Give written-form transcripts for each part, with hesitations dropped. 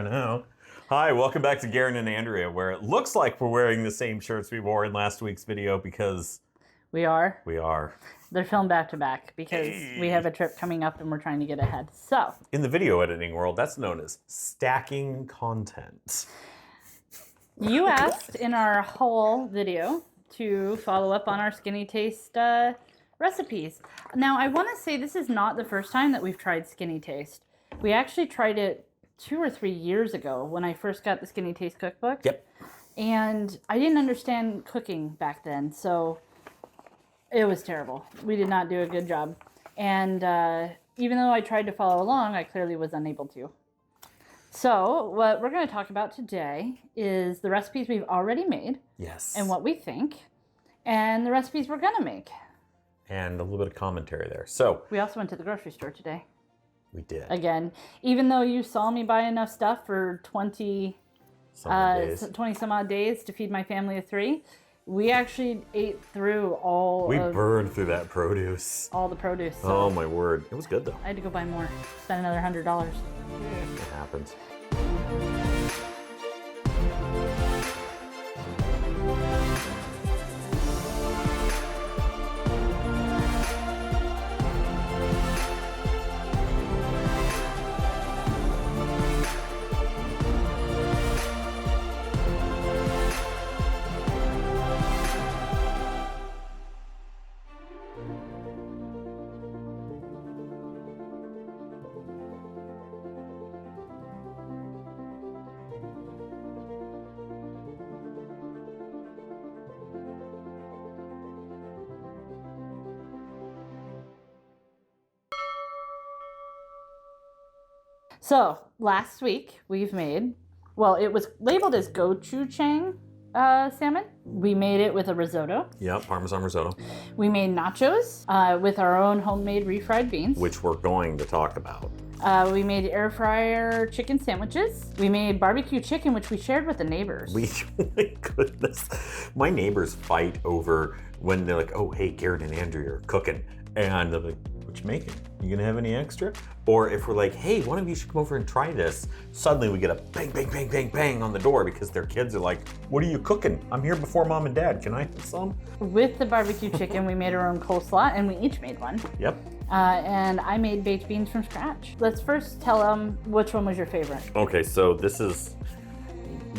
right now. Hi, welcome back to Garen and Andrea, where it looks like we're wearing the same shirts we wore in last week's video because... We are? We are. They're filmed back to back because we have a trip coming up and we're trying to get ahead. So... In the video editing world, that's known as stacking content. You asked in our whole video to follow up on our Skinny Taste recipes. Now, I want to say this is not the first time that we've tried Skinny Taste. We actually tried it 2 or 3 years ago when I first got the Skinny Taste cookbook. Yep. And I didn't understand cooking back then, so it was terrible. We did not do a good job. And even though I tried to follow along, I clearly was unable to. So what we're going to talk about today is the recipes we've already made. Yes. And what we think. And the recipes we're going to make. And a little bit of commentary there. So we also went to the grocery store today. We did. Again, even though you saw me buy enough stuff for 20 some odd days to feed my family of 3, we actually ate through We burned through that produce. All the produce. So oh my word. It was good though. I had to go buy more. Spend another $100. It happens. So, last week we've made, well, it was labeled as gochujang salmon. We made it with a risotto. Yeah, Parmesan risotto. We made nachos with our own homemade refried beans. Which we're going to talk about. We made air fryer chicken sandwiches. We made barbecue chicken, which we shared with the neighbors. My goodness. My neighbors fight over when they're like, oh, hey, Garen and Andrea are cooking. And they're like, what you making? You gonna have any extra? Or if we're like, hey, one of you should come over and try this. Suddenly we get a bang, bang, bang, bang, bang on the door because their kids are like, what are you cooking? I'm here before mom and dad. Can I have some? With the barbecue chicken, we made our own coleslaw and we each made one. Yep. And I made baked beans from scratch. Let's first tell them which one was your favorite. Okay, so this is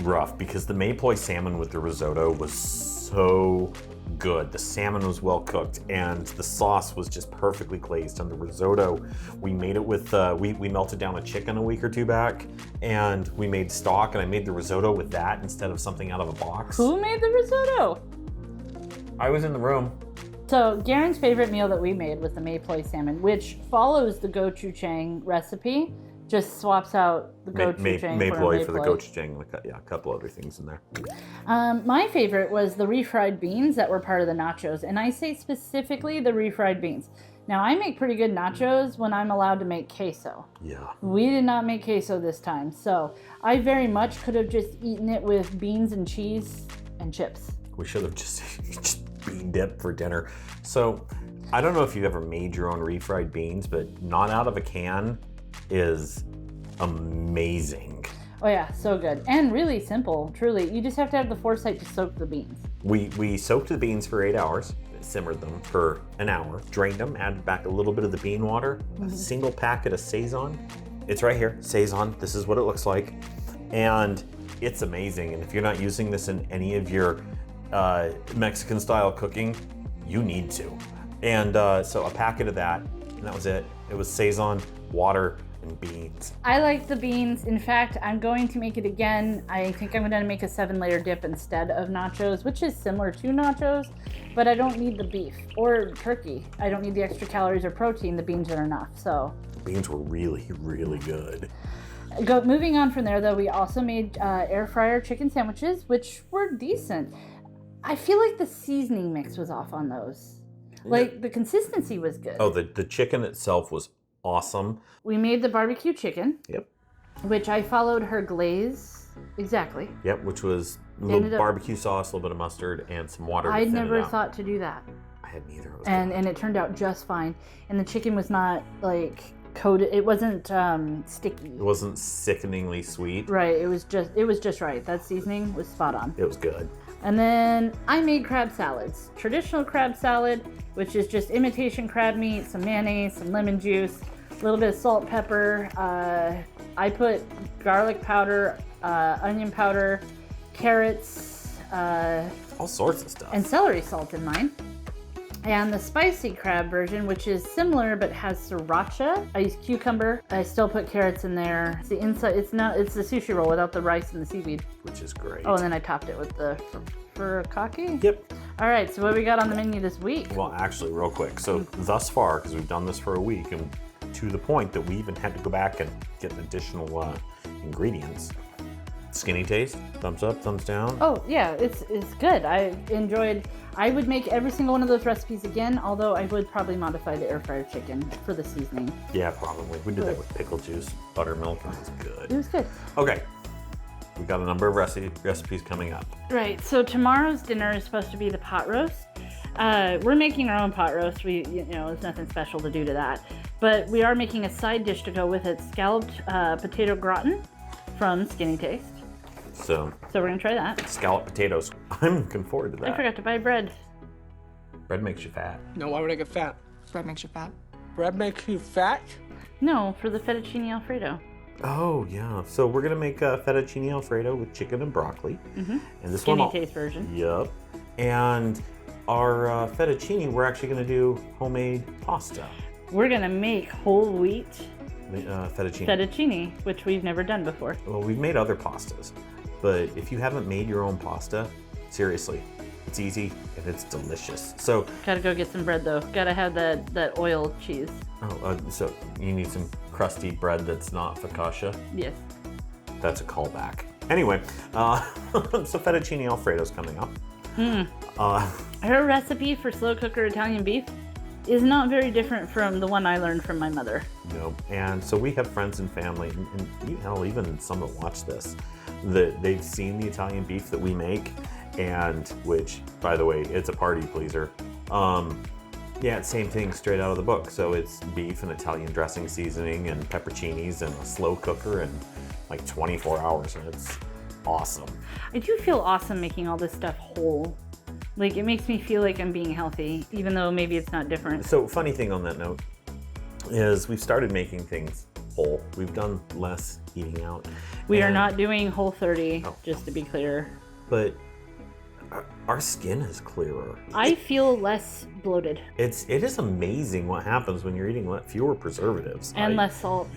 rough because the maypoi salmon with the risotto was so good. The salmon was well cooked and the sauce was just perfectly glazed on the risotto. We made it with, we melted down a chicken a week or 2 back and we made stock and I made the risotto with that instead of something out of a box. Who made the risotto? I was in the room. So Garen's favorite meal that we made was the maypoi salmon, which follows the gochujang recipe. Just swaps out the gochujang maypoi for the gochujang, a couple other things in there. My favorite was the refried beans that were part of the nachos, and I say specifically the refried beans. Now, I make pretty good nachos when I'm allowed to make queso. Yeah. We did not make queso this time, so I very much could have just eaten it with beans and cheese and chips. We should have just bean dip for dinner. So, I don't know if you've ever made your own refried beans, but not out of a can is amazing. Oh yeah, so good. And really simple, truly. You just have to have the foresight to soak the beans. We soaked the beans for 8 hours, simmered them for an hour, drained them, added back a little bit of the bean water, a single packet of Saison. It's right here, Saison. This is what it looks like. And it's amazing. And if you're not using this in any of your Mexican style cooking, you need to. And so a packet of that, and that was it. It was Saison, water, and beans. I like the beans. In fact, I'm going to make it again. I think I'm going to make a 7-layer dip instead of nachos, which is similar to nachos, but I don't need the beef or turkey. I don't need the extra calories or protein. The beans are enough. So the beans were really, really good. Moving on from there, though, we also made air fryer chicken sandwiches, which were decent. I feel like the seasoning mix was off on those. Like the consistency was good. Oh, the chicken itself was awesome. We made the barbecue chicken. Yep. Which I followed her glaze exactly. Yep, which was a little barbecue sauce, a little bit of mustard, and some water. I'd never thought to do that. I had neither. And it turned out just fine. And the chicken was not like coated. It wasn't sticky. It wasn't sickeningly sweet. Right. It was just right. That seasoning was spot on. It was good. And then I made crab salads. Traditional crab salad, which is just imitation crab meat, some mayonnaise, some lemon juice, a little bit of salt, pepper. I put garlic powder, onion powder, carrots, all sorts of stuff. and celery salt in mine. And the spicy crab version, which is similar but has sriracha. I use cucumber. I still put carrots in there. It's the inside. It's the sushi roll without the rice and the seaweed. Which is great. Oh, and then I topped it with the furikake. Yep. All right. So what we got on the menu this week? Well, actually, real quick. So thus far, because we've done this for a week, and to the point that we even had to go back and get additional ingredients. Skinny taste, thumbs up, thumbs down. Oh yeah, it's good. I enjoyed. I would make every single one of those recipes again, although I would probably modify the air fryer chicken for the seasoning. Yeah, probably. We did that with pickle juice, buttermilk, and it was good. It was good. Okay, we got a number of recipes coming up. Right. So tomorrow's dinner is supposed to be the pot roast. We're making our own pot roast. There's nothing special to do to that, but we are making a side dish to go with it: scalloped potato gratin from Skinny Taste. So we're gonna try that. Scalloped potatoes. I'm looking forward to that. I forgot to buy bread. Bread makes you fat. No, why would I get fat? Bread makes you fat. Bread makes you fat? No, for the fettuccine alfredo. Oh yeah. So we're gonna make a fettuccine alfredo with chicken and broccoli. Mm-hmm. And this Skinny one. Taste version. Yep. And our fettuccine, we're actually gonna do homemade pasta. We're gonna make whole wheat Fettuccine. which we've never done before. Well, we've made other pastas, but if you haven't made your own pasta, seriously, it's easy and it's delicious. So, Gotta go get some bread though. Gotta have that oil cheese. so you need some crusty bread that's not focaccia. Yes. That's a callback. Anyway, so fettuccine alfredo's coming up. Her recipe for slow cooker Italian beef is not very different from the one I learned from my mother. And so we have friends and family, and hell, even some that watch this, that they've seen the Italian beef that we make, and which, by the way, it's a party pleaser. Yeah, it's same thing straight out of the book. So it's beef and Italian dressing seasoning and pepperoncinis and a slow cooker and like 24 hours, and it's awesome. I do feel awesome making all this stuff whole. Like, it makes me feel like I'm being healthy, even though maybe it's not different. So funny thing on that note is we've started making things whole. We've done less eating out. We are And- not doing Whole30, Oh. just to be clear. But our skin is clearer. I feel less bloated It is amazing what happens when you're eating fewer preservatives. and less salt.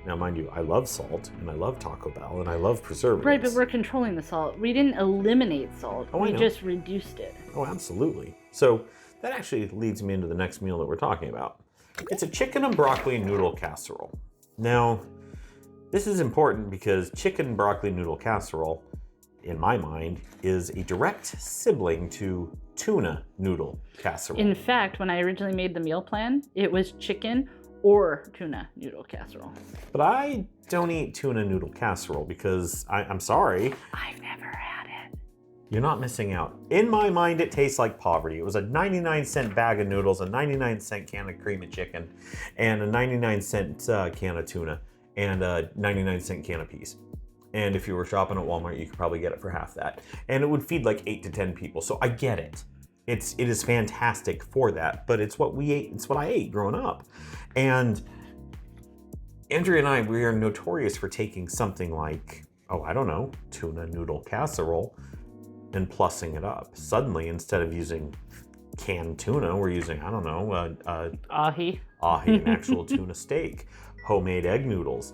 Now, mind you, I love salt and I love Taco Bell and I love preservatives. Right, but we're controlling the salt. We didn't eliminate salt. Oh, I We know. just reduced it. Oh, absolutely. So that actually leads me into the next meal that we're talking about. It's a chicken and broccoli noodle casserole. Now, this is important because chicken broccoli noodle casserole, in my mind, is a direct sibling to tuna noodle casserole. In fact, when I originally made the meal plan, it was chicken or tuna noodle casserole. But I don't eat tuna noodle casserole because I'm sorry, I've never had it. you're not missing out. In my mind, it tastes like poverty. It was a 99-cent bag of noodles, a 99-cent can of cream of chicken, and a 99-cent can of tuna, and a 99-cent can of peas. And if you were shopping at Walmart, you could probably get it for half that. And it would feed like 8 to 10 people. So I get it. It is fantastic for that, but it's what we ate. It's what I ate growing up. And Andrea and I, we are notorious for taking something like, I don't know, tuna noodle casserole and plussing it up. Suddenly, instead of using canned tuna, we're using, I don't know, Ahi. an actual tuna steak, homemade egg noodles.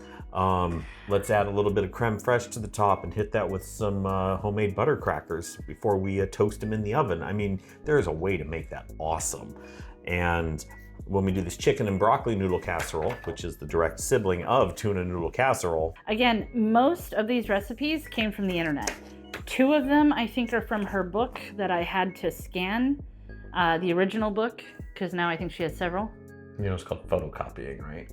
Let's add a little bit of creme fraiche to the top and hit that with some homemade butter crackers before we toast them in the oven. I mean, there is a way to make that awesome. And when we do this chicken and broccoli noodle casserole, which is the direct sibling of tuna noodle casserole. Again, most of these recipes came from the internet. 2 of them, I think, are from her book that I had to scan, the original book, because now I think she has several. You know, it's called photocopying, right?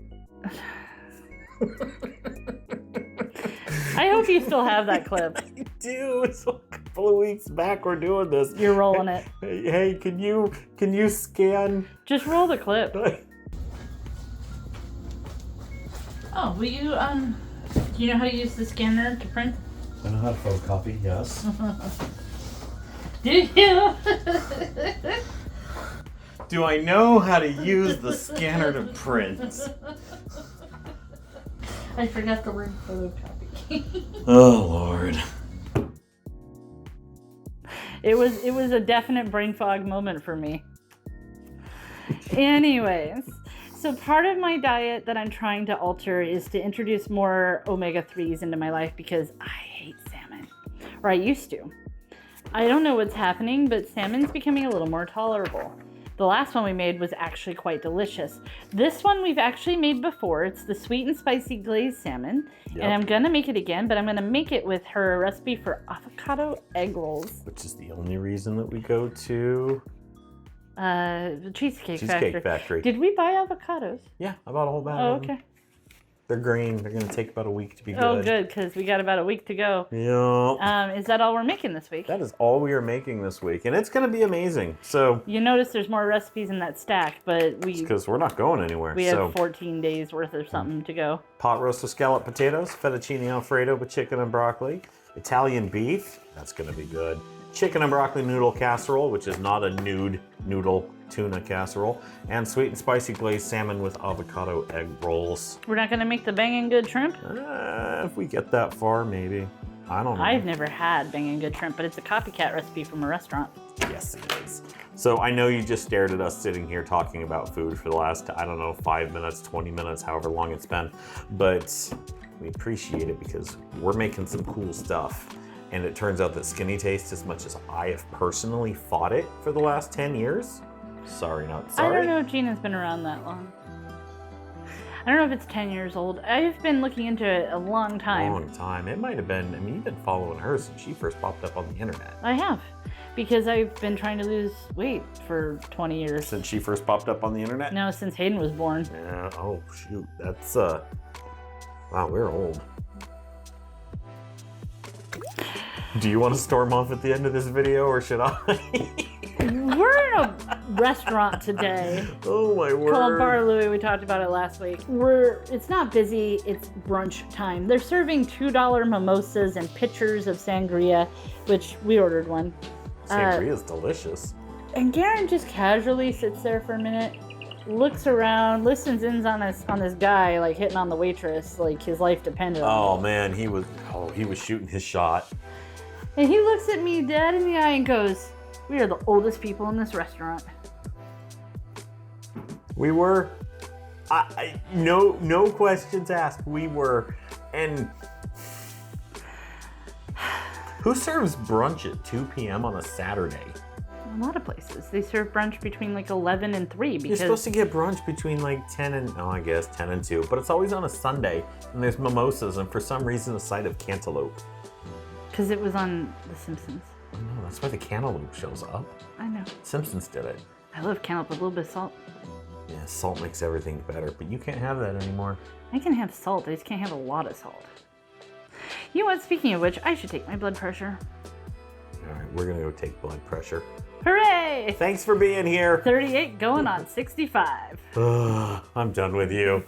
I hope you still have that clip. I do. It's a couple of weeks back we're doing this. You're rolling it. Hey, can you scan? Just roll the clip. Oh, will you, do you know how to use the scanner to print? I know how to photocopy, yes. Do you? Do I know how to use the scanner to print? I forgot the word photocopy. Oh, Lord. It was a definite brain fog moment for me. Anyways, so part of my diet that I'm trying to alter is to introduce more omega-3s into my life because I hate salmon, or I used to. I don't know what's happening, but salmon's becoming a little more tolerable. The last one we made was actually quite delicious. This one we've actually made before. It's the sweet and spicy glazed salmon. Yep. And I'm gonna make it again, but I'm gonna make it with her recipe for avocado egg rolls. Which is the only reason that we go to The Cheesecake Cheesecake Factory. Did we buy avocados? Yeah, I bought a whole bag Oh, of them. okay. They're green. They're going to take about a week to be good. Oh, good, because we got about a week to go. Yeah. Is that all we're making this week? That is all we are making this week, and it's going to be amazing. So, You notice there's more recipes in that stack, but because we're not going anywhere. we so, have 14 days worth of something to go. pot roast with scalloped potatoes, fettuccine alfredo with chicken and broccoli, Italian beef, that's going to be good. Chicken and broccoli noodle casserole, which is not a nude noodle tuna casserole, and sweet and spicy glazed salmon with avocado egg rolls. We're not gonna make the bangin' good shrimp? If we get that far, maybe. I don't know. I've never had bangin' good shrimp, but it's a copycat recipe from a restaurant. Yes, it is. So I know you just stared at us sitting here talking about food for the last, I don't know, 5 minutes, 20 minutes, however long it's been, but we appreciate it because we're making some cool stuff. And it turns out that skinnytaste, as much as I have personally fought it for the last 10 years, sorry, not sorry. I don't know if Gina's been around that long. I don't know if it's 10 years old. I've been looking into it a long time. Long time. It might have been, I mean, you've been following her since she first popped up on the internet. I have, because I've been trying to lose weight for 20 years. Since she first popped up on the internet? No, since Hayden was born. Yeah, oh shoot, that's, wow, we're old. Do you want to storm off at the end of this video, or should I? We're in a restaurant today Oh my word. called Bar Louie. We talked about it last week. It's not busy, it's brunch time. They're serving $2 mimosas and pitchers of sangria, which we ordered one. Sangria's delicious. And Garen just casually sits there for a minute, looks around, listens in on this guy like hitting on the waitress, like his life depended on it. Oh man, he was shooting his shot. And he looks at me dead in the eye and goes, "We are the oldest people in this restaurant." We were, no questions asked. We were, and who serves brunch at 2 p.m. on a Saturday? A lot of places. They serve brunch between like 11 and 3 because You're supposed to get brunch between like 10 and 2, but it's always on a Sunday, and there's mimosas, and for some reason a side of cantaloupe. Because it was on The Simpsons. I know, that's why the cantaloupe shows up. I know. Simpsons did it. I love cantaloupe with a little bit of salt. Yeah, salt makes everything better, but you can't have that anymore. I can have salt, I just can't have a lot of salt. You know what, speaking of which, I should take my blood pressure. All right, we're gonna go take blood pressure. Hooray! Thanks for being here. 38 going on 65. I'm done with you.